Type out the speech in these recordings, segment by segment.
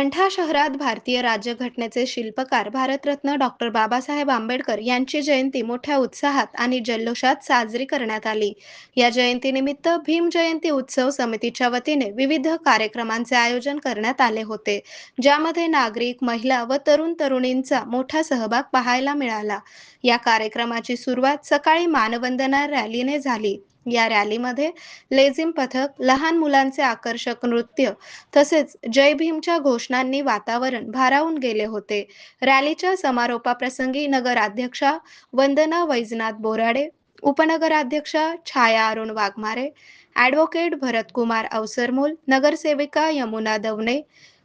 मंठा शहरात भारतीय राज्यघटनेचे शिल्पकार भारतरत्न डॉक्टर बाबासाहेब आंबेडकर यांची जयंती मोठ्या उत्साहात आणि जल्लोषात साजरी करण्यात आली. या जयंतीनिमित्त भीम जयंती उत्सव समितीच्या वतीने विविध कार्यक्रमांचे आयोजन करण्यात आले होते, ज्यामध्ये नागरिक, महिला व तरुण-तरुणींचा मोठा सहभाग पाहायला मिळाला. या कार्यक्रमाची सुरुवात सकाळी मानवंदना रॅलीने झाली. या रॅलीमध्ये लेझिम पथक, लहान मुलांचे आकर्षक नृत्य तसेच जय भीमच्या घोषणांनी वातावरण भारावून गेले होते. रॅलीच्या समारोपाप्रसंगी नगराध्यक्षा वंदना वैजनाथ बोराडे, उपनगराध्यक्षा छाया अरुण वाघमारे, ॲडव्होकेट भरतकुमार अवसरमोल, नगरसेविका यमुना दवणे,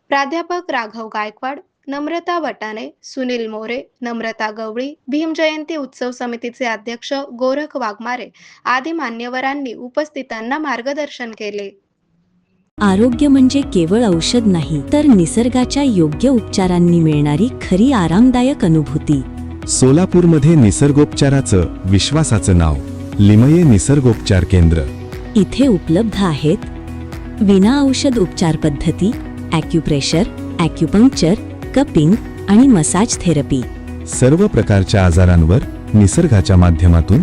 प्राध्यापक राघव गायकवाड, नम्रता वटाणे, सुनील मोरे, नम्रता गवळी, भीम जयंती उत्सव समितीचे अध्यक्ष गोरख वाघमारे आदी मान्यवरांनी उपस्थितांना मार्गदर्शन केले. आरोग्य म्हणजे केवळ औषध नाही, तर निसर्गाच्या योग्य उपचारांनी मिळणारी खरी आरामदायक अनुभूती. सोलापूरमध्ये निसर्गोपचाराचं विश्वासाचं नाव लिमये निसर्गोपचार केंद्र. इथे उपलब्ध आहेत विना औषध उपचार पद्धती, ॲक्युप्रेशर, ॲक्युपंक्चर, कपिंग आणि मसाज थेरपी. सर्व प्रकारच्या आजारांवर निसर्गाच्या माध्यमातून